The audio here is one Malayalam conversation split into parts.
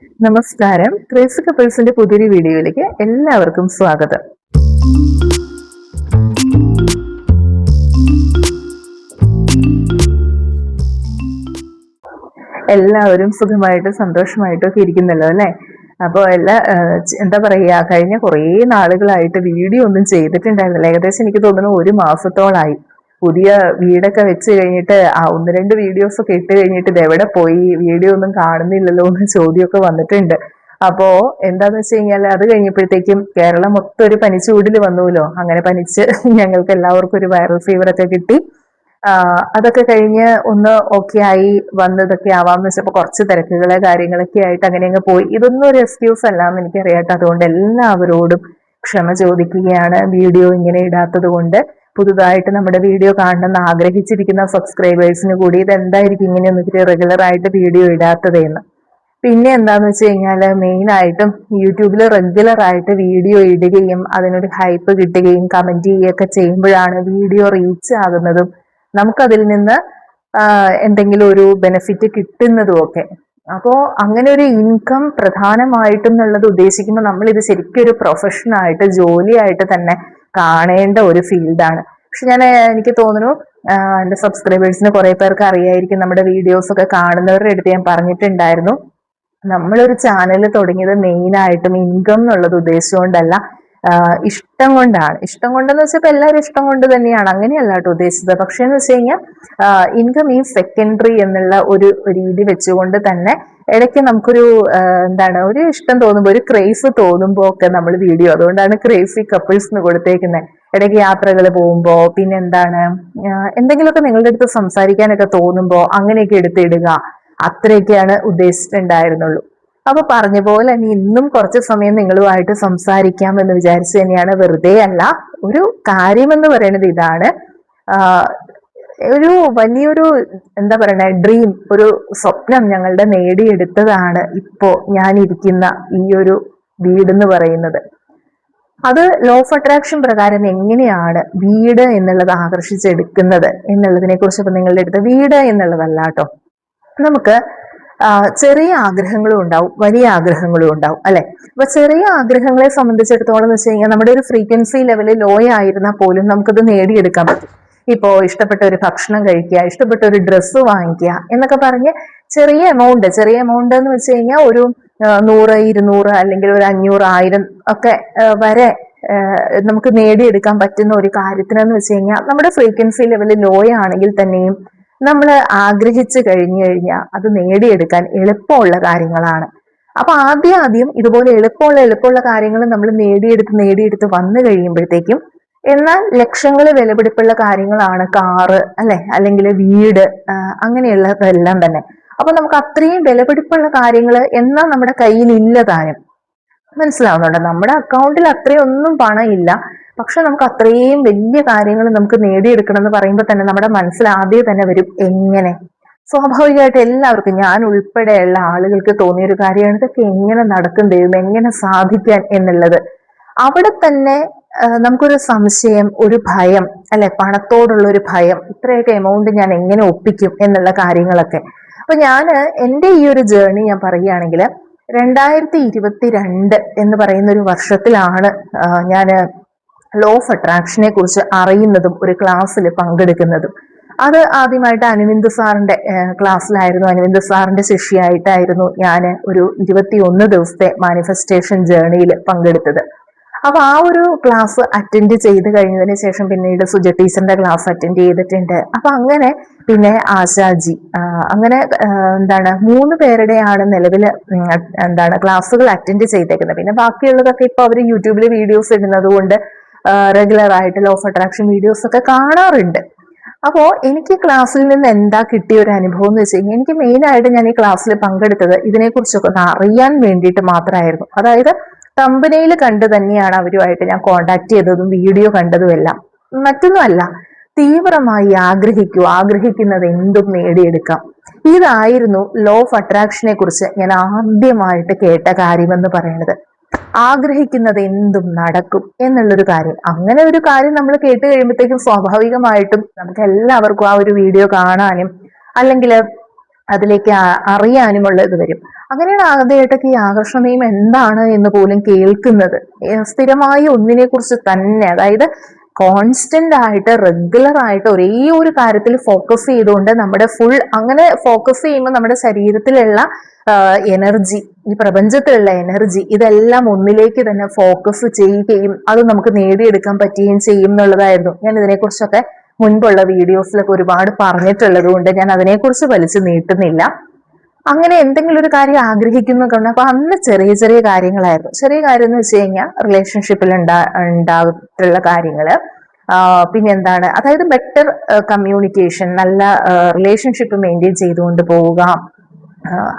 നമസ്കാരം. ക്രേസി കപ്പിൾസിന്റെ പുതിയൊരു വീഡിയോയിലേക്ക് എല്ലാവർക്കും സ്വാഗതം. എല്ലാവരും സുഖമായിട്ടും സന്തോഷമായിട്ടും ഒക്കെ ഇരിക്കുന്നല്ലോ അല്ലെ? അപ്പോൾ എന്താ പറയാ, കഴിഞ്ഞ കുറേ നാളുകളായിട്ട് വീഡിയോ ഒന്നും ചെയ്തിട്ടുണ്ടായിരുന്നില്ല. ഏകദേശം എനിക്ക് തോന്നുന്നു 1 മാസത്തോളായി. പുതിയ വീടൊക്കെ വെച്ച് കഴിഞ്ഞിട്ട് ഒന്ന് രണ്ട് വീഡിയോസ് ഒക്കെ ഇട്ട് കഴിഞ്ഞിട്ട് ഇത് എവിടെ പോയി, വീഡിയോ ഒന്നും കാണുന്നില്ലല്ലോ എന്ന് ചോദ്യമൊക്കെ വന്നിട്ടുണ്ട്. അപ്പോ എന്താന്ന് വെച്ച് കഴിഞ്ഞാൽ അത് കഴിഞ്ഞപ്പോഴത്തേക്കും കേരളം മൊത്തം ഒരു പനിച്ചൂടിൽ വന്നുല്ലോ. അങ്ങനെ പനിച്ച് ഞങ്ങൾക്ക് എല്ലാവർക്കും ഒരു വൈറൽ ഫീവർ ഒക്കെ കിട്ടി. അതൊക്കെ കഴിഞ്ഞ് ഒന്ന് ഓക്കെ ആയി വന്നതൊക്കെ ആവാമെന്ന് വെച്ചപ്പോൾ കുറച്ച് തിരക്കുകള് കാര്യങ്ങളൊക്കെ ആയിട്ട് അങ്ങനെ അങ്ങ് പോയി. ഇതൊന്നും ഒരു എക്സ്ക്യൂസ് അല്ല എന്ന് എനിക്കറിയാട്ടോ. അതുകൊണ്ട് എല്ലാവരോടും ക്ഷമ ചോദിക്കുകയാണ്. വീഡിയോ ഇങ്ങനെ ഇടാത്തത് കൊണ്ട് പുതുതായിട്ട് നമ്മുടെ വീഡിയോ കാണണമെന്ന് ആഗ്രഹിച്ചിരിക്കുന്ന സബ്സ്ക്രൈബേഴ്സിന് കൂടി ഇതെന്തായിരിക്കും ഇങ്ങനെ റെഗുലർ ആയിട്ട് വീഡിയോ ഇടാത്തതെന്ന്. പിന്നെ എന്താന്ന് വെച്ച് കഴിഞ്ഞാൽ മെയിൻ ആയിട്ടും യൂട്യൂബിൽ റെഗുലർ ആയിട്ട് വീഡിയോ ഇടുകയും അതിനൊരു ഹൈപ്പ് കിട്ടുകയും കമന്റ് ചെയ്യുകയൊക്കെ ചെയ്യുമ്പോഴാണ് വീഡിയോ റീച്ച് ആകുന്നതും നമുക്കതിൽ നിന്ന് എന്തെങ്കിലും ഒരു ബെനിഫിറ്റ് കിട്ടുന്നതും ഒക്കെ. അപ്പോൾ അങ്ങനെ ഒരു ഇൻകം പ്രധാനമായിട്ടും എന്നുള്ളത് ഉദ്ദേശിക്കുമ്പോൾ നമ്മൾ ഇത് ശരിക്കും ഒരു പ്രൊഫഷനായിട്ട് ജോലിയായിട്ട് തന്നെ കാണേണ്ട ഒരു ഫീൽഡാണ്. പക്ഷെ എനിക്ക് തോന്നുന്നു എൻ്റെ സബ്സ്ക്രൈബേഴ്സിന് കുറെ പേർക്ക് അറിയായിരിക്കും. നമ്മുടെ വീഡിയോസ് ഒക്കെ കാണുന്നവരുടെ അടുത്ത് ഞാൻ പറഞ്ഞിട്ടുണ്ടായിരുന്നു, നമ്മളൊരു ചാനൽ തുടങ്ങിയത് മെയിനായിട്ടും ഇൻകം എന്നുള്ളത് ഉദ്ദേശിച്ചുകൊണ്ടല്ല, ഇഷ്ടം കൊണ്ടാണ്. ഇഷ്ടം കൊണ്ടെന്ന് വെച്ചപ്പോൾ എല്ലാവരും ഇഷ്ടം കൊണ്ട് തന്നെയാണ്, അങ്ങനെയല്ല കേട്ടോ ഉദ്ദേശിച്ചത്. പക്ഷെ എന്ന് വെച്ച് കഴിഞ്ഞാൽ ഇൻകം ഈ സെക്കൻഡറി എന്നുള്ള ഒരു രീതി വെച്ചുകൊണ്ട് തന്നെ ഇടയ്ക്ക് നമുക്കൊരു ഒരു ഇഷ്ടം തോന്നുമ്പോൾ, ഒരു ക്രേസ് തോന്നുമ്പോൾ ഒക്കെ നമ്മൾ വീഡിയോ, അതുകൊണ്ടാണ് ക്രേസി കപ്പിൾസ് എന്ന് കൊടുത്തേക്കുന്നത്. ഇടയ്ക്ക് യാത്രകൾ പോകുമ്പോൾ, പിന്നെ എന്തെങ്കിലുമൊക്കെ നിങ്ങളുടെ അടുത്ത് സംസാരിക്കാനൊക്കെ തോന്നുമ്പോൾ അങ്ങനെയൊക്കെ എടുത്തിടുക, അത്രയൊക്കെയാണ് ഉദ്ദേശിച്ചിട്ടുണ്ടായിരുന്നുള്ളൂ. അപ്പൊ പറഞ്ഞ പോലെ തന്നെ ഇന്നും കുറച്ച് സമയം നിങ്ങളുമായിട്ട് സംസാരിക്കാം എന്ന് വിചാരിച്ചു തന്നെയാണ്. വെറുതെ അല്ല, ഒരു കാര്യമെന്ന് പറയുന്നത് ഇതാണ്. ഒരു വലിയൊരു ഡ്രീം, ഒരു സ്വപ്നം ഞങ്ങളുടെ നേടിയെടുത്തതാണ് ഇപ്പോ ഞാനിരിക്കുന്ന ഈ ഒരു വീടെന്ന് പറയുന്നത്. അത് ലോ ഓഫ് അട്രാക്ഷൻ പ്രകാരം എങ്ങനെയാണ് വീട് എന്നുള്ളത് ആകർഷിച്ചെടുക്കുന്നത് എന്നുള്ളതിനെ കുറിച്ച് ഇപ്പൊ നിങ്ങളുടെ അടുത്ത്, വീട് എന്നുള്ളതല്ല കേട്ടോ, നമുക്ക് ചെറിയ ആഗ്രഹങ്ങളും ഉണ്ടാവും, വലിയ ആഗ്രഹങ്ങളും ഉണ്ടാവും അല്ലെ? അപ്പൊ ചെറിയ ആഗ്രഹങ്ങളെ സംബന്ധിച്ചിടത്തോളം എന്ന് വെച്ച് കഴിഞ്ഞാൽ നമ്മുടെ ഒരു ഫ്രീക്വൻസി ലെവലിൽ ലോ ആയിരുന്നാൽ പോലും നമുക്കത് നേടിയെടുക്കാൻ പറ്റും. ഇപ്പോ ഇഷ്ടപ്പെട്ട ഒരു ഭക്ഷണം കഴിക്കുക, ഇഷ്ടപ്പെട്ട ഒരു ഡ്രസ്സ് വാങ്ങിക്കുക എന്നൊക്കെ പറഞ്ഞ് ചെറിയ എമൗണ്ട് എന്ന് വെച്ച് കഴിഞ്ഞാൽ ഒരു 100, 200 അല്ലെങ്കിൽ ഒരു 500, 1000 ഒക്കെ വരെ നമുക്ക് നേടിയെടുക്കാൻ പറ്റുന്ന ഒരു കാര്യത്തിനെന്ന് വെച്ച് കഴിഞ്ഞാൽ നമ്മുടെ ഫ്രീക്വൻസി ലെവലിൽ ലോ ആണെങ്കിൽ തന്നെയും നമ്മൾ ആഗ്രഹിച്ചു കഴിഞ്ഞാൽ അത് നേടിയെടുക്കാൻ എളുപ്പമുള്ള കാര്യങ്ങളാണ്. അപ്പൊ ആദ്യം ഇതുപോലെ എളുപ്പമുള്ള കാര്യങ്ങൾ നമ്മൾ നേടിയെടുത്ത് വന്നു കഴിയുമ്പോഴത്തേക്കും, എന്നാൽ ലക്ഷങ്ങൾ വിലപിടിപ്പുള്ള കാര്യങ്ങളാണ് കാറ് അല്ലെ, അല്ലെങ്കിൽ വീട്, അങ്ങനെയുള്ളതെല്ലാം തന്നെ. അപ്പൊ നമുക്ക് അത്രയും വിലപിടിപ്പുള്ള കാര്യങ്ങൾ എന്നാൽ നമ്മുടെ കയ്യിൽ ഇല്ല താനും. മനസ്സിലാവുന്നുണ്ടോ? നമ്മുടെ അക്കൗണ്ടിൽ അത്രയൊന്നും പണം ഇല്ല, പക്ഷെ നമുക്ക് അത്രയും വലിയ കാര്യങ്ങൾ നമുക്ക് നേടിയെടുക്കണം എന്ന് പറയുമ്പോൾ തന്നെ നമ്മുടെ മനസ്സിൽ ആദ്യം തന്നെ വരും എങ്ങനെ. സ്വാഭാവികമായിട്ട് എല്ലാവർക്കും, ഞാൻ ഉൾപ്പെടെയുള്ള ആളുകൾക്ക് തോന്നിയ ഒരു കാര്യമാണ്, ഇതൊക്കെ എങ്ങനെ നടക്കും ദൈവം, എങ്ങനെ സാധിക്കാൻ എന്നുള്ളത്. അവിടെ തന്നെ നമുക്കൊരു സംശയം, ഒരു ഭയം അല്ലെ, പണത്തോടുള്ള ഒരു ഭയം, ഇത്രയൊക്കെ എമൗണ്ട് ഞാൻ എങ്ങനെ ഒപ്പിക്കും എന്നുള്ള കാര്യങ്ങളൊക്കെ. അപ്പൊ എൻ്റെ ഈ ഒരു ജേർണി ഞാൻ പറയുകയാണെങ്കിൽ 2022 എന്ന് പറയുന്ന ഒരു വർഷത്തിലാണ് ഞാൻ ലോ ഓഫ് അട്രാക്ഷനെ കുറിച്ച് അറിയുന്നതും ഒരു ക്ലാസ്സിൽ പങ്കെടുക്കുന്നതും. അത് ആദ്യമായിട്ട് അരവിന്ദ് സാറിന്റെ ക്ലാസ്സിലായിരുന്നു. അരവിന്ദ് സാറിന്റെ ശിഷ്യയായിട്ടായിരുന്നു ഞാൻ ഒരു 21 ദിവസത്തെ മാനിഫെസ്റ്റേഷൻ ജേർണിയിൽ പങ്കെടുത്തത്. അപ്പൊ ആ ഒരു ക്ലാസ് അറ്റൻഡ് ചെയ്ത് കഴിഞ്ഞതിന് ശേഷം പിന്നീട് സുജ ടീച്ചറിന്റെ ക്ലാസ് അറ്റൻഡ് ചെയ്തിട്ടുണ്ട്. അപ്പൊ അങ്ങനെ പിന്നെ ആശാജി, അങ്ങനെ 3 പേരുടെയാണ് നിലവിൽ ക്ലാസ്സുകൾ അറ്റൻഡ് ചെയ്തേക്കുന്നത്. പിന്നെ ബാക്കിയുള്ളതൊക്കെ ഇപ്പൊ അവര് യൂട്യൂബിൽ വീഡിയോസ് ഇടുന്നത് കൊണ്ട് റെഗുലർ ആയിട്ട് ലോ ഓഫ് അട്രാക്ഷൻ വീഡിയോസ് ഒക്കെ കാണാറുണ്ട്. അപ്പോ എനിക്ക് ക്ലാസ്സിൽ നിന്ന് എന്താ കിട്ടിയ ഒരു അനുഭവം എന്ന് വെച്ച് കഴിഞ്ഞാൽ, എനിക്ക് മെയിൻ ആയിട്ട് ഞാൻ ഈ ക്ലാസ്സിൽ പങ്കെടുത്തത് ഇതിനെക്കുറിച്ചൊക്കെ ഒന്ന് അറിയാൻ വേണ്ടിയിട്ട് മാത്രമായിരുന്നു. അതായത് തമ്പനയിൽ കണ്ട് തന്നെയാണ് അവരുമായിട്ട് ഞാൻ കോണ്ടാക്ട് ചെയ്തതും വീഡിയോ കണ്ടതും എല്ലാം. മറ്റൊന്നുമല്ല, തീവ്രമായി ആഗ്രഹിക്കുന്നത് എന്തും നേടിയെടുക്കാം. ഇതായിരുന്നു ലോ ഓഫ് അട്രാക്ഷനെ കുറിച്ച് ഞാൻ ആദ്യമായിട്ട് കേട്ട കാര്യമെന്ന് പറയുന്നത്. ആഗ്രഹിക്കുന്നത് എന്തും നടക്കും എന്നുള്ളൊരു കാര്യം. അങ്ങനെ ഒരു കാര്യം നമ്മൾ കേട്ട് കഴിയുമ്പോഴത്തേക്കും സ്വാഭാവികമായിട്ടും നമുക്ക് എല്ലാവർക്കും ആ ഒരു വീഡിയോ കാണാനും അല്ലെങ്കിൽ അതിലേക്ക് അറിയാനുമുള്ള ഇത് വരും. അങ്ങനെയാണ് ആദ്യമായിട്ടൊക്കെ ഈ ആകർഷണ നിയമം എന്താണ് എന്ന് പോലും കേൾക്കുന്നത്. സ്ഥിരമായി ഒന്നിനെ കുറിച്ച് തന്നെ, അതായത് കോൺസ്റ്റന്റ് ആയിട്ട് റെഗുലർ ആയിട്ട് ഒരേ ഒരു കാര്യത്തിൽ ഫോക്കസ് ചെയ്തുകൊണ്ട് നമ്മുടെ ഫുൾ അങ്ങനെ ഫോക്കസ് ചെയ്യുമ്പോൾ നമ്മുടെ ശരീരത്തിലുള്ള എനർജി, ഈ പ്രപഞ്ചത്തിലുള്ള എനർജി, ഇതെല്ലാം ഒന്നിലേക്ക് തന്നെ ഫോക്കസ് ചെയ്യുകയും അത് നമുക്ക് നേടിയെടുക്കാൻ പറ്റുകയും ചെയ്യും എന്നുള്ളതായിരുന്നു. ഞാൻ ഇതിനെക്കുറിച്ചൊക്കെ മുൻപുള്ള വീഡിയോസിലൊക്കെ ഒരുപാട് പറഞ്ഞിട്ടുള്ളത് കൊണ്ട് ഞാൻ അതിനെക്കുറിച്ച് വലിച്ചു നീട്ടുന്നില്ല. അങ്ങനെ എന്തെങ്കിലും ഒരു കാര്യം ആഗ്രഹിക്കുന്നു കാരണം അപ്പൊ അന്ന് ചെറിയ ചെറിയ കാര്യങ്ങളായിരുന്നു. ചെറിയ കാര്യം എന്ന് വെച്ച് കഴിഞ്ഞാൽ റിലേഷൻഷിപ്പിൽ ഉണ്ടായിട്ടുള്ള കാര്യങ്ങള്, പിന്നെന്താണ്, അതായത് ബെറ്റർ കമ്മ്യൂണിക്കേഷൻ, നല്ല റിലേഷൻഷിപ്പ് മെയിൻറ്റെയിൻ ചെയ്തുകൊണ്ട് പോവുക,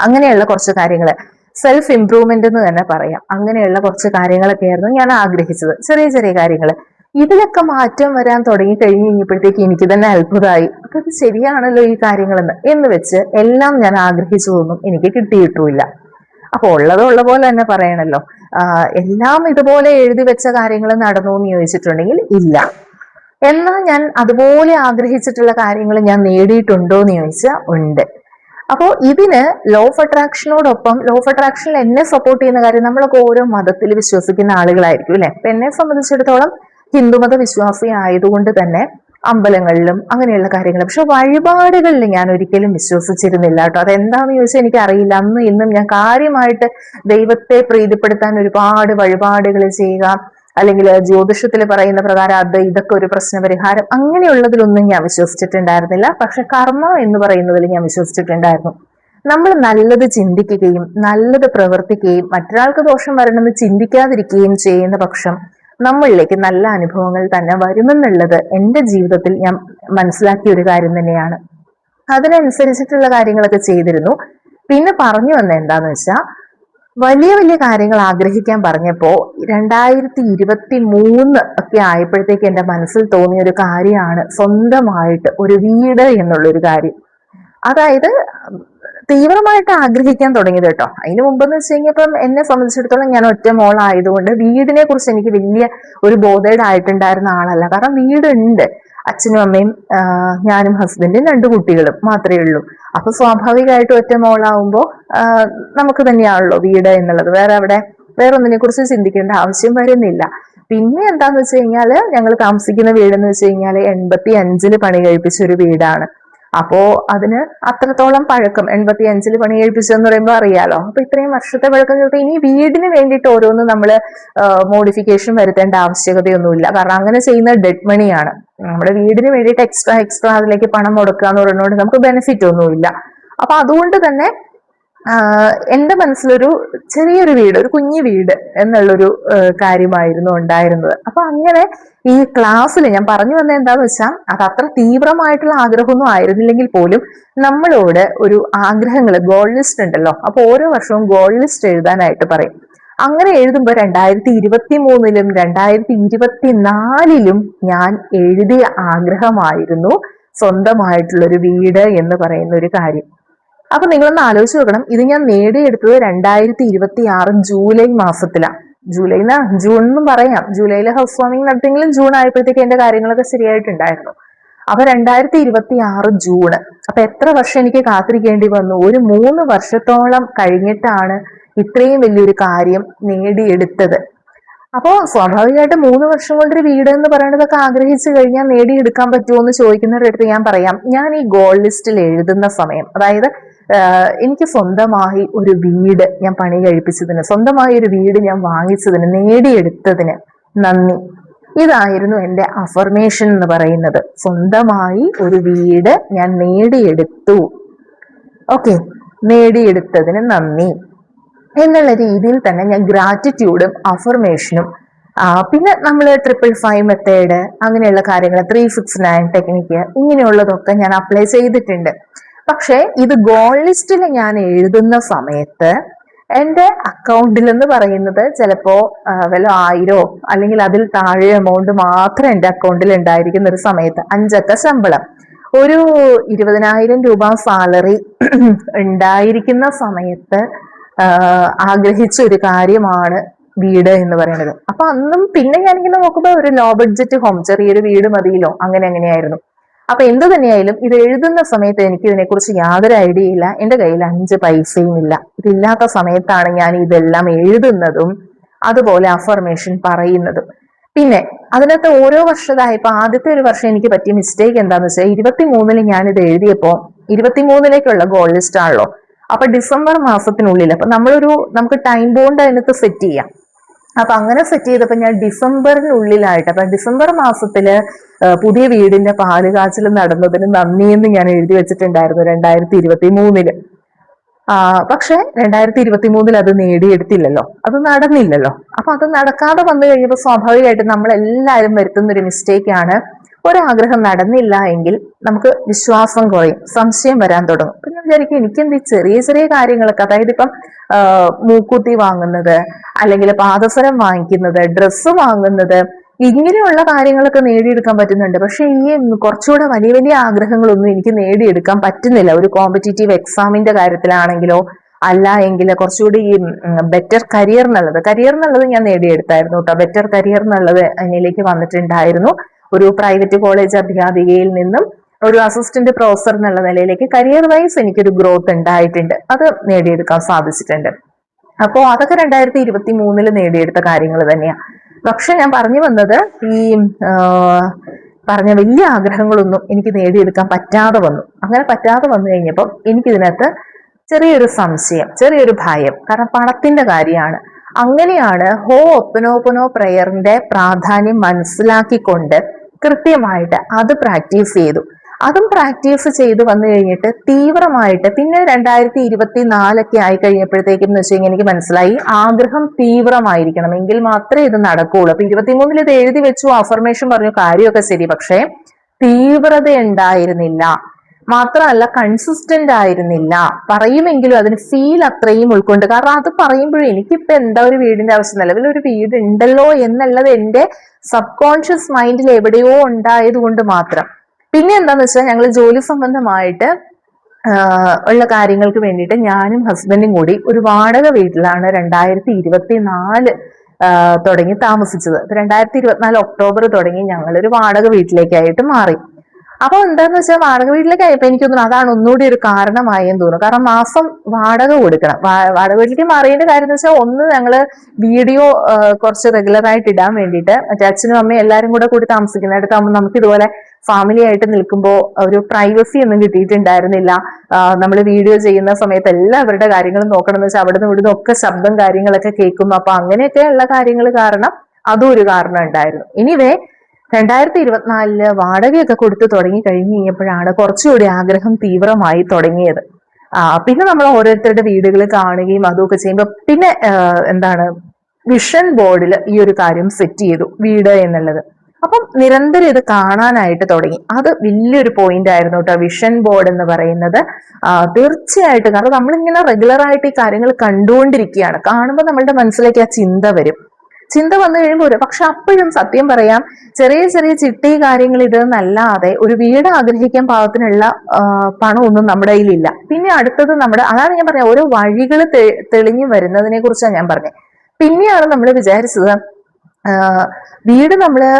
അങ്ങനെയുള്ള കുറച്ച് കാര്യങ്ങള്, സെൽഫ് ഇംപ്രൂവ്മെന്റ് എന്ന് തന്നെ പറയാം. അങ്ങനെയുള്ള കുറച്ച് കാര്യങ്ങളൊക്കെ ആയിരുന്നു ഞാൻ ആഗ്രഹിച്ചത്, ചെറിയ ചെറിയ കാര്യങ്ങള്. ഇതിലൊക്കെ മാറ്റം വരാൻ തുടങ്ങി കഴിഞ്ഞ് കഴിഞ്ഞപ്പോഴത്തേക്ക് എനിക്ക് തന്നെ അത്ഭുതമായി. അപ്പൊ ഇത് ശരിയാണല്ലോ ഈ കാര്യങ്ങളെന്ന് എന്ന് വെച്ച് എല്ലാം ഞാൻ ആഗ്രഹിച്ചതൊന്നും എനിക്ക് കിട്ടിയിട്ടുമില്ല. അപ്പൊ ഉള്ള പോലെ തന്നെ പറയണല്ലോ, എല്ലാം ഇതുപോലെ എഴുതി വെച്ച കാര്യങ്ങൾ നടന്നു എന്ന് ചോദിച്ചിട്ടുണ്ടെങ്കിൽ ഇല്ല. എന്നാൽ ഞാൻ അതുപോലെ ആഗ്രഹിച്ചിട്ടുള്ള കാര്യങ്ങൾ ഞാൻ നേടിയിട്ടുണ്ടോ എന്ന് ചോദിച്ചാൽ ഉണ്ട്. അപ്പോൾ ഇതിന് ലോ ഓഫ് അട്രാക്ഷനോടൊപ്പം, ലോ ഓഫ് അട്രാക്ഷനിൽ എന്നെ സപ്പോർട്ട് ചെയ്യുന്ന കാര്യം, നമ്മളൊക്കെ ഓരോ മതത്തിൽ വിശ്വസിക്കുന്ന ആളുകളായിരിക്കും അല്ലെ. അപ്പൊ എന്നെ സംബന്ധിച്ചിടത്തോളം ഹിന്ദുമത വിശ്വാസി ആയതുകൊണ്ട് തന്നെ അമ്പലങ്ങളിലും അങ്ങനെയുള്ള കാര്യങ്ങൾ, പക്ഷെ വഴിപാടുകളിൽ ഞാൻ ഒരിക്കലും വിശ്വസിച്ചിരുന്നില്ല കേട്ടോ. അതെന്താണെന്ന് ചോദിച്ചാൽ എനിക്കറിയില്ല. അന്നും ഇന്നും ഞാൻ കാര്യമായിട്ട് ദൈവത്തെ പ്രീതിപ്പെടുത്താൻ ഒരുപാട് വഴിപാടുകൾ ചെയ്യുക, അല്ലെങ്കിൽ ജ്യോതിഷത്തിൽ പറയുന്ന പ്രകാരം അത് ഇതൊക്കെ ഒരു പ്രശ്നപരിഹാരം, അങ്ങനെയുള്ളതിലൊന്നും ഞാൻ വിശ്വസിച്ചിട്ടുണ്ടായിരുന്നില്ല. പക്ഷെ കർമ്മം എന്ന് പറയുന്നതിൽ ഞാൻ വിശ്വസിച്ചിട്ടുണ്ടായിരുന്നു. നമ്മൾ നല്ലത് ചിന്തിക്കുകയും നല്ലത് പ്രവർത്തിക്കുകയും മറ്റൊരാൾക്ക് ദോഷം വരണമെന്ന് ചിന്തിക്കാതിരിക്കുകയും ചെയ്യുന്ന പക്ഷം നമ്മളിലേക്ക് നല്ല അനുഭവങ്ങൾ തന്നെ വരുമെന്നുള്ളത് എൻ്റെ ജീവിതത്തിൽ ഞാൻ മനസ്സിലാക്കിയ ഒരു കാര്യം തന്നെയാണ്. അതിനനുസരിച്ചിട്ടുള്ള കാര്യങ്ങളൊക്കെ ചെയ്തിരുന്നു. പിന്നെ പറഞ്ഞു വന്ന എന്താന്ന് വെച്ചാൽ, വലിയ വലിയ കാര്യങ്ങൾ ആഗ്രഹിക്കാൻ പറഞ്ഞപ്പോ 2023 ഒക്കെ ആയപ്പോഴത്തേക്ക് എൻ്റെ മനസ്സിൽ തോന്നിയ ഒരു കാര്യമാണ് സ്വന്തമായിട്ട് ഒരു വീട് എന്നുള്ളൊരു കാര്യം. അതായത് തീവ്രമായിട്ട് ആഗ്രഹിക്കാൻ തുടങ്ങിയത് കേട്ടോ. അതിന് മുമ്പെന്ന് വെച്ച് കഴിഞ്ഞപ്പം എന്നെ സംബന്ധിച്ചിടത്തോളം ഞാൻ ഒറ്റ മോളായതുകൊണ്ട് വീടിനെ കുറിച്ച് എനിക്ക് വലിയ ഒരു ബോധേഡായിട്ടുണ്ടായിരുന്ന ആളല്ല. കാരണം വീടുണ്ട്, അച്ഛനും അമ്മയും ഞാനും ഹസ്ബൻഡും 2 കുട്ടികളും മാത്രമേ ഉള്ളൂ. അപ്പൊ സ്വാഭാവികമായിട്ടും ഒറ്റ മോളാവുമ്പോൾ നമുക്ക് തന്നെയാണല്ലോ വീട് എന്നുള്ളത്. വേറെ ഒന്നിനെ കുറിച്ച് ചിന്തിക്കേണ്ട ആവശ്യം വരുന്നില്ല. പിന്നെ എന്താന്ന് വെച്ച് കഴിഞ്ഞാല്, ഞങ്ങൾ താമസിക്കുന്ന വീടെന്ന് വെച്ച് കഴിഞ്ഞാല് 85 പണി കഴിപ്പിച്ച ഒരു വീടാണ്. അപ്പോ അതിന് അത്രത്തോളം പഴക്കം, 85 പണി കഴിപ്പിച്ചെന്ന് പറയുമ്പോൾ അറിയാലോ. അപ്പൊ ഇത്രയും വർഷത്തെ പഴക്കം ചിലപ്പോൾ ഇനി വീടിന് വേണ്ടിയിട്ട് ഓരോന്നും നമ്മൾ മോഡിഫിക്കേഷൻ വരുത്തേണ്ട ആവശ്യകതയൊന്നുമില്ല. കാരണം അങ്ങനെ ചെയ്യുന്ന ഡെഡ് മണിയാണ്. നമ്മുടെ വീടിന് വേണ്ടിയിട്ട് എക്സ്ട്രാ അതിലേക്ക് പണം മുടക്കുക എന്ന് പറയുന്നതുകൊണ്ട് നമുക്ക് ബെനിഫിറ്റ് ഒന്നുമില്ല. അപ്പൊ അതുകൊണ്ട് തന്നെ എൻ്റെ മനസ്സിലൊരു ചെറിയൊരു വീട്, ഒരു കുഞ്ഞു വീട് എന്നുള്ളൊരു കാര്യമായിരുന്നു ഉണ്ടായിരുന്നത്. അപ്പൊ അങ്ങനെ ഈ ക്ലാസ്സിൽ ഞാൻ പറഞ്ഞു വന്നത് എന്താന്ന് വെച്ചാൽ, അത് അത്ര തീവ്രമായിട്ടുള്ള ആഗ്രഹമൊന്നും ആയിരുന്നില്ലെങ്കിൽ പോലും നമ്മളോട് ഒരു ആഗ്രഹങ്ങൾ, ഗോൾ ലിസ്റ്റ് ഉണ്ടല്ലോ. അപ്പൊ ഓരോ വർഷവും ഗോൾ ലിസ്റ്റ് എഴുതാനായിട്ട് പറയും. അങ്ങനെ എഴുതുമ്പോൾ 2023-ലും 2024-ലും ഞാൻ എഴുതിയ ആഗ്രഹമായിരുന്നു സ്വന്തമായിട്ടുള്ളൊരു വീട് എന്ന് പറയുന്ന ഒരു കാര്യം. അപ്പൊ നിങ്ങളൊന്ന് ആലോചിച്ച് നോക്കണം, ഇത് ഞാൻ നേടിയെടുത്തത് 2026 ജൂലൈ മാസത്തിലാണ്. ജൂൺ എന്നും പറയാം. ജൂലൈയിലെ ഹൗസ് വാമിംഗ് നടത്തിയെങ്കിലും ജൂൺ ആയപ്പോഴത്തേക്ക് എന്റെ കാര്യങ്ങളൊക്കെ ശരിയായിട്ടുണ്ടായിരുന്നു. അപ്പൊ 2026 ജൂണ്. അപ്പൊ എത്ര വർഷം എനിക്ക് കാത്തിരിക്കേണ്ടി വന്നു? ഒരു 3 വർഷത്തോളം കഴിഞ്ഞിട്ടാണ് ഇത്രയും വലിയൊരു കാര്യം നേടിയെടുത്തത്. അപ്പോൾ സ്വാഭാവികമായിട്ട് 3 വർഷം കൊണ്ടൊരു വീട് എന്ന് പറയുന്നതൊക്കെ ആഗ്രഹിച്ചു കഴിഞ്ഞാൽ നേടിയെടുക്കാൻ പറ്റുമോ എന്ന് ചോദിക്കുന്നവരുടെ അടുത്ത് ഞാൻ പറയാം, ഞാൻ ഈ ഗോൾ ലിസ്റ്റിൽ എഴുതുന്ന സമയം, അതായത് എനിക്ക് സ്വന്തമായി ഒരു വീട് ഞാൻ പണി കഴിപ്പിച്ചതിന്, സ്വന്തമായി ഒരു വീട് ഞാൻ വാങ്ങിച്ചതിന്, നേടിയെടുത്തതിന് നന്ദി. ഇതായിരുന്നു എൻ്റെ അഫർമേഷൻ എന്ന് പറയുന്നത്. സ്വന്തമായി ഒരു വീട് ഞാൻ നേടിയെടുത്തു, ഓക്കെ, നേടിയെടുത്തതിന് നന്ദി എന്നുള്ള രീതിയിൽ തന്നെ ഞാൻ ഗ്രാറ്റിറ്റ്യൂഡും അഫർമേഷനും, പിന്നെ നമ്മൾ 555 മെത്തേഡ്, അങ്ങനെയുള്ള കാര്യങ്ങൾ, 369 ടെക്നിക്ക്, ഇങ്ങനെയുള്ളതൊക്കെ ഞാൻ അപ്ലൈ ചെയ്തിട്ടുണ്ട്. പക്ഷെ ഇത് ഗോൾ ലിസ്റ്റിൽ ഞാൻ എഴുതുന്ന സമയത്ത് എൻ്റെ അക്കൗണ്ടിൽ എന്ന് പറയുന്നത് ചിലപ്പോ വല്ല 1000 അല്ലെങ്കിൽ അതിൽ താഴെ എമൗണ്ട് മാത്രം എൻ്റെ അക്കൗണ്ടിൽ ഉണ്ടായിരിക്കുന്ന ഒരു സമയത്ത്, 5 അക്ക ശമ്പളം, ഒരു 20,000 രൂപ സാലറി ഉണ്ടായിരിക്കുന്ന സമയത്ത് ആഗ്രഹിച്ച ഒരു കാര്യമാണ് വീട് എന്ന് പറയുന്നത്. അപ്പൊ അന്നും പിന്നെ ഞാനിങ്ങനെ നോക്കുമ്പോൾ ഒരു ലോ ബഡ്ജറ്റ് ഹോം, ചെറിയൊരു വീട് മതിയല്ലോ, അങ്ങനെയായിരുന്നു. അപ്പൊ എന്ത് തന്നെയായാലും ഇത് എഴുതുന്ന സമയത്ത് എനിക്ക് ഇതിനെക്കുറിച്ച് യാതൊരു ഐഡിയ ഇല്ല. എൻ്റെ കയ്യിൽ 5 പൈസയും ഇല്ല. ഇതില്ലാത്ത സമയത്താണ് ഞാൻ ഇതെല്ലാം എഴുതുന്നതും അതുപോലെ അഫർമേഷൻ പറയുന്നതും. പിന്നെ അതിനകത്ത് ഓരോ വർഷത്തായപ്പോ ആദ്യത്തെ ഒരു വർഷം എനിക്ക് പറ്റിയ മിസ്റ്റേക്ക് എന്താന്ന് വെച്ചാൽ 23-ന് ഞാൻ ഇത് എഴുതിയപ്പോ 23-ലേക്കുള്ള ഗോൾ ലിസ്റ്റ് ആണല്ലോ. അപ്പൊ ഡിസംബർ മാസത്തിനുള്ളിൽ അപ്പൊ നമുക്ക് ടൈം ബോണ്ട് അതിനകത്ത് സെറ്റ് ചെയ്യാം. അപ്പൊ അങ്ങനെ സെറ്റ് ചെയ്തപ്പോ ഞാൻ ഡിസംബറിനുള്ളിലായിട്ട് അപ്പൊ ഡിസംബർ മാസത്തില് പുതിയ വീടിന്റെ പാല് കാച്ചൽ നടന്നതിന് നന്ദിയെന്ന് ഞാൻ എഴുതി വെച്ചിട്ടുണ്ടായിരുന്നു 2023-ല്. പക്ഷെ 2023-ൽ അത് നേടിയെടുത്തില്ലല്ലോ, അത് നടന്നില്ലല്ലോ. അപ്പൊ അത് നടക്കാതെ വന്നു കഴിഞ്ഞപ്പോൾ സ്വാഭാവികമായിട്ടും നമ്മൾ എല്ലാവരും വരുത്തുന്ന ഒരു മിസ്റ്റേക്കാണ്, ഒരാഗ്രഹം നടന്നില്ല എങ്കിൽ നമുക്ക് വിശ്വാസം കുറയും, സംശയം വരാൻ തുടങ്ങും. പിന്നെ വിചാരിക്കും എനിക്കെന്ത് ചെറിയ ചെറിയ കാര്യങ്ങളൊക്കെ, അതായത് ഇപ്പം മൂക്കുത്തി വാങ്ങുന്നത്, അല്ലെങ്കിൽ പാദസരം വാങ്ങിക്കുന്നത്, ഡ്രസ്സ് വാങ്ങുന്നത്, ഇങ്ങനെയുള്ള കാര്യങ്ങളൊക്കെ നേടിയെടുക്കാൻ പറ്റുന്നുണ്ട്. പക്ഷെ ഈ കുറച്ചുകൂടെ വലിയ വലിയ ആഗ്രഹങ്ങളൊന്നും എനിക്ക് നേടിയെടുക്കാൻ പറ്റുന്നില്ല. ഒരു കോമ്പറ്റീറ്റീവ് എക്സാമിന്റെ കാര്യത്തിലാണെങ്കിലോ അല്ല എങ്കിൽ കുറച്ചുകൂടി ഈ ബെറ്റർ കരിയർ എന്നുള്ളത് ഞാൻ നേടിയെടുത്തായിരുന്നു കേട്ടോ. ബെറ്റർ കരിയർ എന്നുള്ളത് എന്നിലേക്ക് വന്നിട്ടുണ്ടായിരുന്നു. ഒരു പ്രൈവറ്റ് കോളേജ് അധ്യാപികയിൽ നിന്നും ഒരു അസിസ്റ്റന്റ് പ്രൊഫസർ എന്നുള്ള നിലയിലേക്ക് കരിയർ വൈസ് എനിക്കൊരു ഗ്രോത്ത് ഉണ്ടായിട്ടുണ്ട്. അത് നേടിയെടുക്കാൻ സാധിച്ചിട്ടുണ്ട്. അപ്പോ അതൊക്കെ 2023-ല് നേടിയെടുത്ത കാര്യങ്ങൾ തന്നെയാ. പക്ഷെ ഞാൻ പറഞ്ഞു വന്നത് ഈ പറഞ്ഞ വലിയ ആഗ്രഹങ്ങളൊന്നും എനിക്ക് നേടിയെടുക്കാൻ പറ്റാതെ വന്നു. അങ്ങനെ പറ്റാതെ വന്നു കഴിഞ്ഞപ്പോൾ എനിക്കിതിനകത്ത് ചെറിയൊരു സംശയം, ചെറിയൊരു ഭയം, കാരണം പണത്തിന്റെ കാര്യമാണ്. അങ്ങനെയാണ് ഹോ ഒപ്പനോപ്പനോ പ്രയറിന്റെ പ്രാധാന്യം മനസ്സിലാക്കിക്കൊണ്ട് കൃത്യമായിട്ട് അത് പ്രാക്ടീസ് ചെയ്തു. അതും പ്രാക്ടീസ് ചെയ്ത് വന്നു കഴിഞ്ഞിട്ട് തീവ്രമായിട്ട് പിന്നെ 2024 ആയി കഴിഞ്ഞപ്പോഴത്തേക്കും എന്ന് വെച്ച് കഴിഞ്ഞാൽ എനിക്ക് മനസ്സിലായി ആഗ്രഹം തീവ്രമായിരിക്കണം, എങ്കിൽ മാത്രമേ ഇത് നടക്കുകയുള്ളൂ. അപ്പൊ 23-ൽ ഇത് എഴുതി വെച്ചു, അഫർമേഷൻ പറഞ്ഞു, കാര്യമൊക്കെ ശരി, പക്ഷേ തീവ്രത ഉണ്ടായിരുന്നില്ല. മാത്രമല്ല കൺസിസ്റ്റന്റ് ആയിരുന്നില്ല. പറയുമെങ്കിലും അതിന് ഫീൽ അത്രയും ഉൾക്കൊണ്ട്, കാരണം അത് പറയുമ്പോഴും എനിക്കിപ്പോ എന്താ ഒരു വീടിന്റെ ആവശ്യം, നിലവിൽ ഒരു വീട് ഉണ്ടല്ലോ എന്നുള്ളത് എൻ്റെ സബ് കോൺഷ്യസ് മൈൻഡിൽ എവിടെയോ ഉണ്ടായത് കൊണ്ട് മാത്രം. പിന്നെ എന്താന്ന് വെച്ചാൽ ഞങ്ങൾ ജോലി സംബന്ധമായിട്ട് ഉള്ള കാര്യങ്ങൾക്ക് വേണ്ടിയിട്ട് ഞാനും ഹസ്ബൻഡും കൂടി ഒരു വാടക വീട്ടിലാണ് 2024 തുടങ്ങി താമസിച്ചത്. 2024 ഒക്ടോബർ തുടങ്ങി ഞങ്ങളൊരു വാടക വീട്ടിലേക്കായിട്ട് മാറി. അപ്പൊ എന്താന്ന് വെച്ചാൽ വാടക വീട്ടിലേക്ക് ആയപ്പോ എനിക്ക് തോന്നുന്നു അതാണ് ഒന്നുകൂടി ഒരു കാരണമായെന്ന് തോന്നുന്നു. കാരണം മാസം വാടക കൊടുക്കണം. വാടക വീട്ടിലേക്ക് മാറിയതിന്റെ കാര്യം എന്ന് വെച്ചാൽ ഒന്ന്, ഞങ്ങള് വീഡിയോ കുറച്ച് റെഗുലർ ആയിട്ട് ഇടാൻ വേണ്ടിയിട്ട്, മറ്റേ അച്ഛനും അമ്മയും എല്ലാവരും കൂടി താമസിക്കുന്നിടത്താകുമ്പോൾ നമുക്ക് ഇതുപോലെ ഫാമിലി ആയിട്ട് നിൽക്കുമ്പോൾ ഒരു പ്രൈവസി ഒന്നും കിട്ടിയിട്ടുണ്ടായിരുന്നില്ല. നമ്മൾ വീഡിയോ ചെയ്യുന്ന സമയത്ത് എല്ലാവരുടെ കാര്യങ്ങളും നോക്കണം എന്ന് വെച്ചാൽ അവിടുന്ന് ഇവിടുന്ന് ഒക്കെ ശബ്ദം കാര്യങ്ങളൊക്കെ കേൾക്കുന്നു. അപ്പൊ അങ്ങനെയൊക്കെ ഉള്ള കാര്യങ്ങൾ കാരണം അതും ഒരു കാരണം ഉണ്ടായിരുന്നു. എനിവേ 2024 വാടകയൊക്കെ കൊടുത്തു തുടങ്ങി കഴിഞ്ഞ് കഴിഞ്ഞപ്പോഴാണ് കുറച്ചുകൂടി ആഗ്രഹം തീവ്രമായി തുടങ്ങിയത്. പിന്നെ നമ്മൾ ഓരോരുത്തരുടെ വീടുകൾ കാണുകയും അതൊക്കെ ചെയ്യുമ്പോൾ പിന്നെ എന്താണ് വിഷൻ ബോർഡിൽ ഈ ഒരു കാര്യം സെറ്റ് ചെയ്തു, വീട് എന്നുള്ളത്. അപ്പം നിരന്തരം ഇത് കാണാനായിട്ട് തുടങ്ങി. അത് വലിയൊരു പോയിന്റ് ആയിരുന്നു കേട്ടോ, വിഷൻ ബോർഡ് എന്ന് പറയുന്നത്. തീർച്ചയായിട്ടും, കാരണം നമ്മളിങ്ങനെ റെഗുലർ ആയിട്ട് ഈ കാര്യങ്ങൾ കണ്ടുകൊണ്ടിരിക്കുകയാണ്. കാണുമ്പോൾ നമ്മളുടെ മനസ്സിലേക്ക് ആ ചിന്ത വരും. ചിന്ത വന്നു കഴിയുമ്പോൾ പക്ഷെ അപ്പോഴും സത്യം പറയാം, ചെറിയ ചെറിയ ചിട്ടി കാര്യങ്ങൾ ഇതെന്നല്ലാതെ ഒരു വീട് ആഗ്രഹിക്കാൻ പാകത്തിനുള്ള പണമൊന്നും നമ്മുടെ കയ്യിലില്ല. പിന്നെ അടുത്തത് അതാണ് ഞാൻ പറഞ്ഞത്, ഓരോ വഴികൾ തെളിഞ്ഞു വരുന്നതിനെ കുറിച്ചാണ് ഞാൻ പറഞ്ഞത്. പിന്നെയാണ് നമ്മൾ വിചാരിച്ചത് വീട് നമ്മള്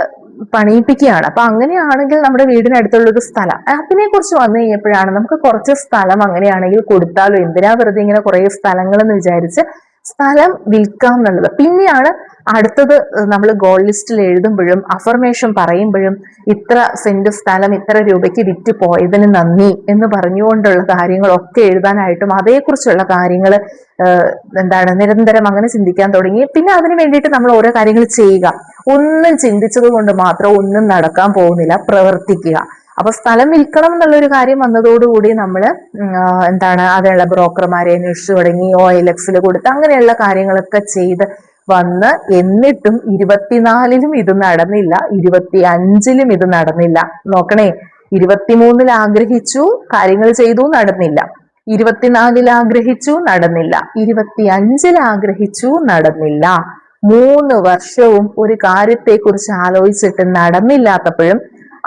പണിയിപ്പിക്കുകയാണ്. അപ്പൊ അങ്ങനെയാണെങ്കിൽ നമ്മുടെ വീടിനടുത്തുള്ള ഒരു സ്ഥലം, അതിനെ കുറിച്ച് വന്നു കഴിഞ്ഞപ്പോഴാണ് നമുക്ക് കുറച്ച് സ്ഥലം അങ്ങനെയാണെങ്കിൽ കൊടുത്താലോ, എന്തിനാ വെറുതെ ഇങ്ങനെ കുറെ സ്ഥലങ്ങൾ എന്ന് വിചാരിച്ച് സ്ഥലം വിൽക്കാം എന്നുള്ളത്. പിന്നെയാണ് അടുത്തത് നമ്മൾ ഗോൾ ലിസ്റ്റിൽ എഴുതുമ്പോഴും അഫർമേഷൻ പറയുമ്പോഴും ഇത്ര സെന്റ് സ്ഥലം ഇത്ര രൂപയ്ക്ക് വിറ്റ് പോയതിന് നന്ദി എന്ന് പറഞ്ഞുകൊണ്ടുള്ള കാര്യങ്ങളൊക്കെ എഴുതാനായിട്ടും അതേക്കുറിച്ചുള്ള കാര്യങ്ങൾ നിരന്തരം അങ്ങനെ ചിന്തിക്കാൻ തുടങ്ങി. പിന്നെ അതിന് വേണ്ടിയിട്ട് നമ്മൾ ഓരോ കാര്യങ്ങൾ ചെയ്യുക. ഒന്നും ചിന്തിച്ചത് കൊണ്ട് മാത്രം ഒന്നും നടക്കാൻ പോകുന്നില്ല, പ്രവർത്തിക്കുക. അപ്പൊ സ്ഥലം വിൽക്കണം എന്നുള്ളൊരു കാര്യം വന്നതോടുകൂടി നമ്മൾ അതിനുള്ള ബ്രോക്കർമാരെ അന്വേഷിച്ചു തുടങ്ങി, OLX കൊടുത്ത് അങ്ങനെയുള്ള കാര്യങ്ങളൊക്കെ ചെയ്ത് വന്ന്. എന്നിട്ടും 24-ലും ഇത് നടന്നില്ല, 25-ലും ഇത് നടന്നില്ല. നോക്കണേ, 23-ൽ ആഗ്രഹിച്ചു, കാര്യങ്ങൾ ചെയ്തു, നടന്നില്ല. 24-ൽ ആഗ്രഹിച്ചു, നടന്നില്ല. 25-ൽ ആഗ്രഹിച്ചു, നടന്നില്ല. 3 വർഷവും ഒരു കാര്യത്തെക്കുറിച്ച് ആലോചിച്ചിട്ട് നടന്നില്ലാത്തപ്പോഴും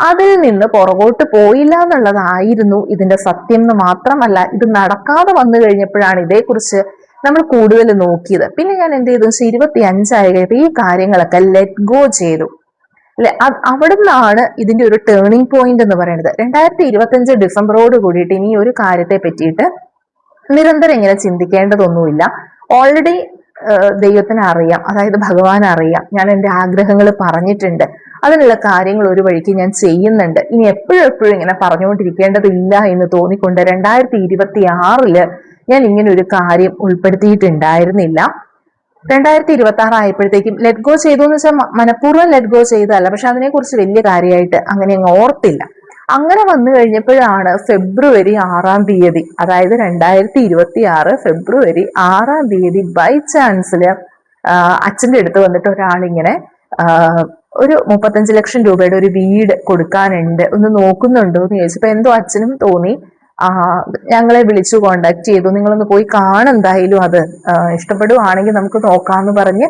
അതിൽ നിന്ന് പുറകോട്ട് പോയില്ല എന്നുള്ളതായിരുന്നു ഇതിന്റെ സത്യം എന്ന് മാത്രമല്ല, ഇത് നടക്കാതെ വന്നു കഴിഞ്ഞപ്പോഴാണ് ഇതേക്കുറിച്ച് നമ്മൾ കൂടുതൽ നോക്കിയത്. പിന്നെ ഞാൻ എന്ത് ചെയ്തു, 25 ആയി കഴിഞ്ഞപ്പോൾ ഈ കാര്യങ്ങളൊക്കെ ലെറ്റ് ഗോ ചെയ്തു. അല്ലെ? അവിടെ നിന്നാണ് ഇതിന്റെ ഒരു ടേണിംഗ് പോയിന്റ് എന്ന് പറയുന്നത്. 2025 ഡിസംബറോട് കൂടിയിട്ട് ഇനി ഒരു കാര്യത്തെ പറ്റിയിട്ട് നിരന്തരം ഇങ്ങനെ ചിന്തിക്കേണ്ടതൊന്നുമില്ല. ഓൾറെഡി ദൈവത്തിന് അറിയാം, അതായത് ഭഗവാൻ അറിയാം, ഞാൻ എൻ്റെ ആഗ്രഹങ്ങൾ പറഞ്ഞിട്ടുണ്ട്, അതിനുള്ള കാര്യങ്ങൾ ഒരു വഴിക്ക് ഞാൻ ചെയ്യുന്നുണ്ട്. ഇനി എപ്പോഴും ഇങ്ങനെ പറഞ്ഞുകൊണ്ടിരിക്കേണ്ടതില്ല എന്ന് തോന്നിക്കൊണ്ട് 2026 ഞാൻ ഇങ്ങനെ ഒരു കാര്യം ഉൾപ്പെടുത്തിയിട്ടുണ്ടായിരുന്നില്ല. 2026 ആയപ്പോഴത്തേക്കും ലെറ്റ് ഗോ ചെയ്തു എന്ന് വെച്ചാൽ മനഃപൂർവ്വം ലെറ്റ് ഗോ ചെയ്തതല്ല, പക്ഷെ അതിനെക്കുറിച്ച് വലിയ കാര്യമായിട്ട് അങ്ങനെ അങ്ങ് ഓർത്തില്ല. അങ്ങനെ വന്നു കഴിഞ്ഞപ്പോഴാണ് ഫെബ്രുവരി 6 അതായത് 2026 ഫെബ്രുവരി 6 ബൈ ചാൻസില് അച്ഛൻ്റെ അടുത്ത് വന്നിട്ട് ഒരാളിങ്ങനെ ഒരു 35 ലക്ഷം രൂപയുടെ ഒരു വീട് കൊടുക്കാനുണ്ട്, ഒന്ന് നോക്കുന്നുണ്ടോ എന്ന് ചോദിച്ചപ്പോ എന്തോ അച്ഛനും തോന്നി, ഞങ്ങളെ വിളിച്ചു കോണ്ടാക്ട് ചെയ്തു, നിങ്ങളൊന്ന് പോയി കാണെന്തായാലും, അത് ഇഷ്ടപ്പെടുവാണെങ്കിൽ നമുക്ക് നോക്കാന്ന് പറഞ്ഞ്.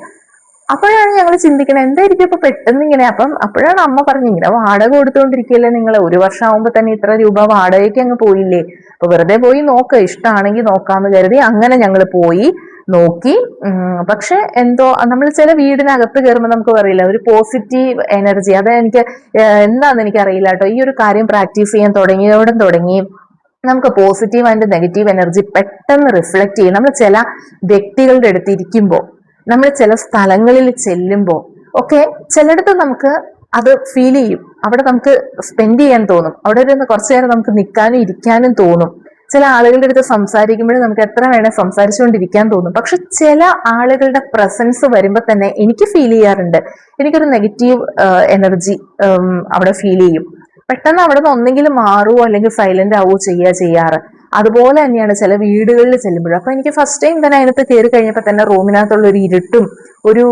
അപ്പോഴാണ് ഞങ്ങൾ ചിന്തിക്കണത് എന്തായിരിക്കും ഇപ്പൊ പെട്ടെന്ന് ഇങ്ങനെ. അപ്പോഴാണ് അമ്മ പറഞ്ഞു, ഇങ്ങനെ വാടക കൊടുത്തുകൊണ്ടിരിക്കുകയല്ലേ നിങ്ങൾ, 1 വർഷം ആകുമ്പോ തന്നെ ഇത്ര രൂപ വാടകയ്ക്ക് അങ്ങ് പോയില്ലേ, അപ്പൊ വെറുതെ പോയി നോക്ക്, ഇഷ്ടമാണെങ്കിൽ നോക്കാന്ന് കരുതി അങ്ങനെ ഞങ്ങൾ പോയി നോക്കി. പക്ഷെ എന്തോ നമ്മൾ ചില വീടിനകത്ത് കയറുമ്പോൾ നമുക്ക് പറയില്ല, ഒരു പോസിറ്റീവ് എനർജി, അത് എനിക്ക് എന്താന്ന് എനിക്ക് അറിയില്ല കേട്ടോ, ഈ ഒരു കാര്യം പ്രാക്ടീസ് ചെയ്യാൻ തുടങ്ങി നമുക്ക് പോസിറ്റീവ് ആൻഡ് നെഗറ്റീവ് എനർജി പെട്ടെന്ന് റിഫ്ലക്ട് ചെയ്യും. നമ്മൾ ചില വ്യക്തികളുടെ അടുത്ത് ഇരിക്കുമ്പോൾ, നമ്മൾ ചില സ്ഥലങ്ങളിൽ ചെല്ലുമ്പോൾ ഒക്കെ ചിലയിടത്ത് നമുക്ക് അത് ഫീൽ ചെയ്യും, അവിടെ നമുക്ക് സ്പെൻഡ് ചെയ്യാൻ തോന്നും, അവിടെ ഒരു കുറച്ചു നേരം നമുക്ക് നിൽക്കാനും ഇരിക്കാനും തോന്നും. ചില ആളുകളുടെ അടുത്ത് സംസാരിക്കുമ്പോഴും നമുക്ക് എത്ര വേണേൽ സംസാരിച്ചുകൊണ്ടിരിക്കാൻ തോന്നും. പക്ഷെ ചില ആളുകളുടെ പ്രസൻസ് വരുമ്പോൾ തന്നെ എനിക്ക് ഫീൽ ചെയ്യാറുണ്ട്, എനിക്കൊരു നെഗറ്റീവ് എനർജി അവിടെ ഫീൽ ചെയ്യും. പെട്ടെന്ന് അവിടെ നിന്ന് ഒന്നെങ്കിലും മാറുമോ അല്ലെങ്കിൽ സൈലന്റ് ആവുമോ ചെയ്യാറ്. അതുപോലെ തന്നെയാണ് ചില വീടുകളിൽ ചെല്ലുമ്പോഴും. അപ്പൊ എനിക്ക് ഫസ്റ്റ് ടൈം തന്നെ അതിനകത്ത് കയറി കഴിഞ്ഞപ്പോൾ തന്നെ റൂമിനകത്തുള്ള ഒരു ഇരുട്ടും ഒരു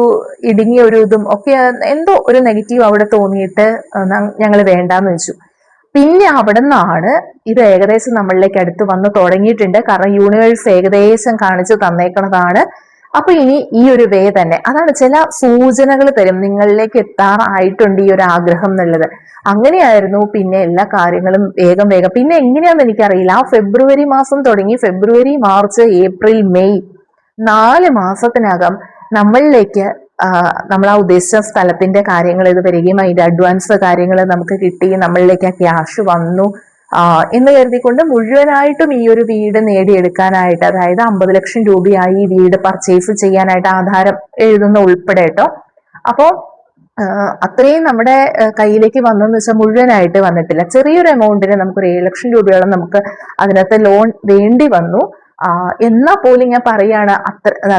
ഇടുങ്ങിയ ഒരു ഇതും ഒക്കെ എന്തോ ഒരു നെഗറ്റീവ് അവിടെ തോന്നിയിട്ട് ഞങ്ങൾ വേണ്ടാന്ന് വെച്ചു. പിന്നെ അവിടെ നിന്നാണ് ഇത് ഏകദേശം നമ്മളിലേക്ക് അടുത്ത് വന്ന് തുടങ്ങിയിട്ടുണ്ട്. കാരണം യൂണിവേഴ്സ് ഏകദേശം കാണിച്ചു തന്നേക്കുന്നതാണ്. അപ്പൊ ഇനി ഈ ഒരു വേ തന്നെ, അതാണ് ചില സൂചനകൾ തരും നിങ്ങളിലേക്ക് എത്താറായിട്ടുണ്ട് ഈ ഒരു ആഗ്രഹം എന്നുള്ളത്. അങ്ങനെയായിരുന്നു പിന്നെ എല്ലാ കാര്യങ്ങളും വേഗം പിന്നെ എങ്ങനെയാണെന്ന് എനിക്കറിയില്ല. ആ ഫെബ്രുവരി മാസം തുടങ്ങി, ഫെബ്രുവരി മാർച്ച് ഏപ്രിൽ മെയ് 4 മാസത്തിനകം നമ്മളിലേക്ക് നമ്മൾ ആ ഉദ്ദേശിച്ച സ്ഥലത്തിന്റെ കാര്യങ്ങൾ ഇത് വരികയും അതിന്റെ അഡ്വാൻസ് കാര്യങ്ങൾ നമുക്ക് കിട്ടി, നമ്മളിലേക്ക് ആ ക്യാഷ് വന്നു എന്ന് കരുതിക്കൊണ്ട് മുഴുവനായിട്ടും ഈ ഒരു വീട് നേടിയെടുക്കാനായിട്ട്, അതായത് 50 ലക്ഷം രൂപയായി ഈ വീട് പർച്ചേസ് ചെയ്യാനായിട്ട് ആധാരം എഴുതുന്ന ഉൾപ്പെടെ കേട്ടോ. അപ്പോ അത്രയും നമ്മുടെ കയ്യിലേക്ക് വന്നെന്ന് വെച്ചാൽ മുഴുവനായിട്ട് വന്നിട്ടില്ല. ചെറിയൊരു എമൗണ്ടിന് നമുക്കൊരു 7 ലക്ഷം രൂപയോളം നമുക്ക് അതിനകത്ത് ലോൺ വേണ്ടി വന്നു. എന്നാൽ പോലും ഞാൻ പറയാണ്,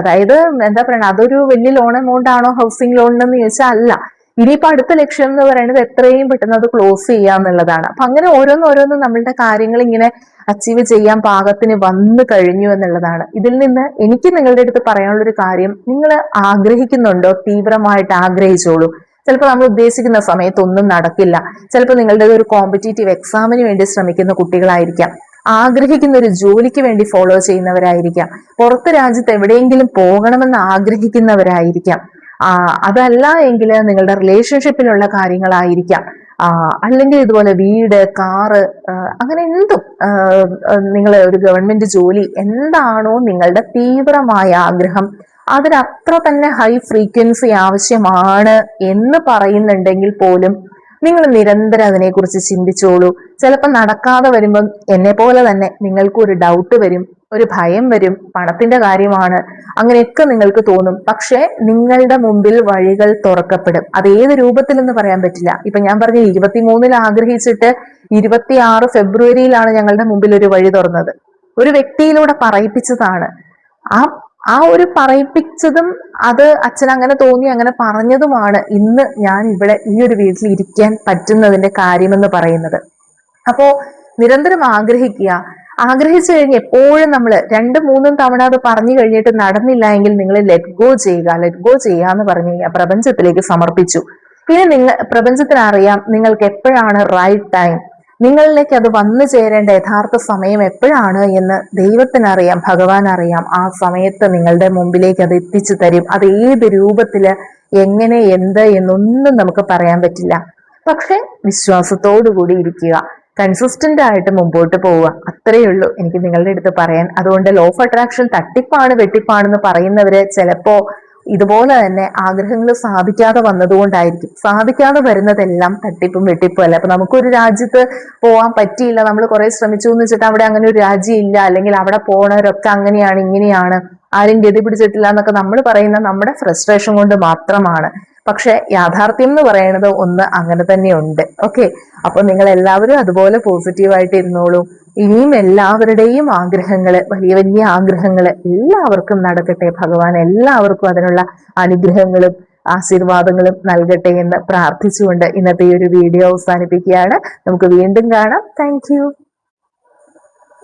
അതായത് എന്താ പറയണ, അതൊരു വലിയ ലോൺ എമൗണ്ട് ആണോ ഹൗസിംഗ് ലോൺ എന്ന് ചോദിച്ചാൽ അല്ല. ഇനിയിപ്പോ അടുത്ത ലക്ഷ്യം എന്ന് പറയുന്നത് എത്രയും പെട്ടെന്ന് അത് ക്ലോസ് ചെയ്യുക എന്നുള്ളതാണ്. അപ്പൊ അങ്ങനെ ഓരോന്നോരോന്നും നമ്മളുടെ കാര്യങ്ങൾ ഇങ്ങനെ അച്ചീവ് ചെയ്യാൻ പാകത്തിന് വന്നു കഴിഞ്ഞു എന്നുള്ളതാണ്. ഇതിൽ നിന്ന് എനിക്ക് നിങ്ങളുടെ അടുത്ത് പറയാനുള്ള ഒരു കാര്യം, നിങ്ങൾ ആഗ്രഹിക്കുന്നുണ്ടോ, തീവ്രമായിട്ട് ആഗ്രഹിച്ചോളൂ. ചിലപ്പോൾ നമ്മൾ ഉദ്ദേശിക്കുന്ന സമയത്ത് ഒന്നും നടക്കില്ല. ചിലപ്പോൾ നിങ്ങളുടെ ഒരു കോമ്പറ്റീറ്റീവ് എക്സാമിന് വേണ്ടി ശ്രമിക്കുന്ന കുട്ടികളായിരിക്കാം, ആഗ്രഹിക്കുന്ന ഒരു ജോലിക്ക് വേണ്ടി ഫോളോ ചെയ്യുന്നവരായിരിക്കാം, പുറത്ത് രാജ്യത്ത് എവിടെയെങ്കിലും പോകണമെന്ന് ആഗ്രഹിക്കുന്നവരായിരിക്കാം, അതല്ല എങ്കിൽ നിങ്ങളുടെ റിലേഷൻഷിപ്പിലുള്ള കാര്യങ്ങളായിരിക്കാം, അല്ലെങ്കിൽ ഇതുപോലെ വീട്, കാറ്, അങ്ങനെ എന്തും, നിങ്ങൾ ഒരു ഗവൺമെന്റ് ജോലി, എന്താണോ നിങ്ങളുടെ തീവ്രമായ ആഗ്രഹം, അതിനത്ര തന്നെ ഹൈ ഫ്രീക്വൻസി ആവശ്യമാണ് എന്ന് പറയുന്നുണ്ടെങ്കിൽ പോലും നിങ്ങൾ നിരന്തരം അതിനെക്കുറിച്ച് ചിന്തിച്ചോളൂ. ചിലപ്പോൾ നടക്കാതെ വരുമ്പം എന്നെ പോലെ തന്നെ നിങ്ങൾക്കും ഒരു ഡൗട്ട് വരും, ഒരു ഭയം വരും, പണത്തിന്റെ കാര്യമാണ്, അങ്ങനെയൊക്കെ നിങ്ങൾക്ക് തോന്നും. പക്ഷെ നിങ്ങളുടെ മുമ്പിൽ വഴികൾ തുറക്കപ്പെടും. അത് ഏത് രൂപത്തിലെന്ന് പറയാൻ പറ്റില്ല. ഇപ്പൊ ഞാൻ പറഞ്ഞ 23-ൽ ആഗ്രഹിച്ചിട്ട് 26 ഫെബ്രുവരിയിലാണ് ഞങ്ങളുടെ മുമ്പിൽ ഒരു വഴി തുറന്നത്. ഒരു വ്യക്തിയിലൂടെ പറയിപ്പിച്ചതാണ്. ആ ഒരു പറയിപ്പിച്ചതും അത് അച്ഛൻ അങ്ങനെ തോന്നി അങ്ങനെ പറഞ്ഞതുമാണ് ഇന്ന് ഞാൻ ഇവിടെ ഈ ഒരു വീട്ടിൽ ഇരിക്കാൻ പറ്റുന്നതിന്റെ കാര്യമെന്ന് പറയുന്നത്. അപ്പോ നിരന്തരം ആഗ്രഹിച്ചു കഴിഞ്ഞ് എപ്പോഴും നമ്മൾ 2-3 തവണ അത് പറഞ്ഞു കഴിഞ്ഞിട്ട് നടന്നില്ല എങ്കിൽ നിങ്ങൾ ലെറ്റ് ഗോ ചെയ്യുക എന്ന് പറഞ്ഞു കഴിഞ്ഞാൽ പ്രപഞ്ചത്തിലേക്ക് സമർപ്പിച്ചു. പിന്നെ പ്രപഞ്ചത്തിന് അറിയാം നിങ്ങൾക്ക് എപ്പോഴാണ് റൈറ്റ് ടൈം, നിങ്ങളിലേക്ക് അത് വന്നു ചേരേണ്ട യഥാർത്ഥ സമയം എപ്പോഴാണ് എന്ന് ദൈവത്തിനറിയാം, ഭഗവാൻ അറിയാം. ആ സമയത്ത് നിങ്ങളുടെ മുമ്പിലേക്ക് അത് എത്തിച്ചു തരും. അത് ഏത് രൂപത്തില്, എങ്ങനെ, എന്ത് എന്നൊന്നും നമുക്ക് പറയാൻ പറ്റില്ല. പക്ഷെ വിശ്വാസത്തോടു കൂടി ഇരിക്കുക, കൺസിസ്റ്റന്റ് ആയിട്ട് മുമ്പോട്ട് പോവുക, അത്രയേ ഉള്ളൂ എനിക്ക് നിങ്ങളുടെ അടുത്ത് പറയാൻ. അതുകൊണ്ട് ലോ ഓഫ് അട്രാക്ഷൻ തട്ടിപ്പാണ് വെട്ടിപ്പാണെന്ന് പറയുന്നവര് ചിലപ്പോ ഇതുപോലെ തന്നെ ആഗ്രഹങ്ങൾ സാധിക്കാതെ വന്നതുകൊണ്ടായിരിക്കും. സാധിക്കാതെ വരുന്നതെല്ലാം തട്ടിപ്പും വെട്ടിപ്പും അല്ല. അപ്പൊ നമുക്കൊരു രാജ്യത്ത് പോകാൻ പറ്റിയില്ല, നമ്മൾ കുറെ ശ്രമിച്ചു എന്ന് വെച്ചിട്ട് അവിടെ അങ്ങനെ ഒരു രാജ്യം ഇല്ല, അല്ലെങ്കിൽ അവിടെ പോണവരൊക്കെ അങ്ങനെയാണ് ഇങ്ങനെയാണ്, ആരും ഗതി പിടിച്ചിട്ടില്ല എന്നൊക്കെ നമ്മൾ പറയുന്ന നമ്മുടെ ഫ്രസ്ട്രേഷൻ കൊണ്ട് മാത്രമാണ്. പക്ഷെ യാഥാർത്ഥ്യം എന്ന് പറയുന്നത് ഒന്ന് അങ്ങനെ തന്നെയുണ്ട്. ഓക്കെ, അപ്പൊ നിങ്ങൾ എല്ലാവരും അതുപോലെ പോസിറ്റീവായിട്ട് ഇരുന്നോളൂ. ഇനിയും എല്ലാവരുടെയും ആഗ്രഹങ്ങള്, വലിയ വലിയ ആഗ്രഹങ്ങള് എല്ലാവർക്കും നടക്കട്ടെ. ഭഗവാൻ എല്ലാവർക്കും അതിനുള്ള അനുഗ്രഹങ്ങളും ആശീർവാദങ്ങളും നൽകട്ടെ എന്ന് പ്രാർത്ഥിച്ചുകൊണ്ട് ഇന്നത്തെ ഈ ഒരു വീഡിയോ അവസാനിപ്പിക്കുകയാണ്. നമുക്ക് വീണ്ടും കാണാം. താങ്ക്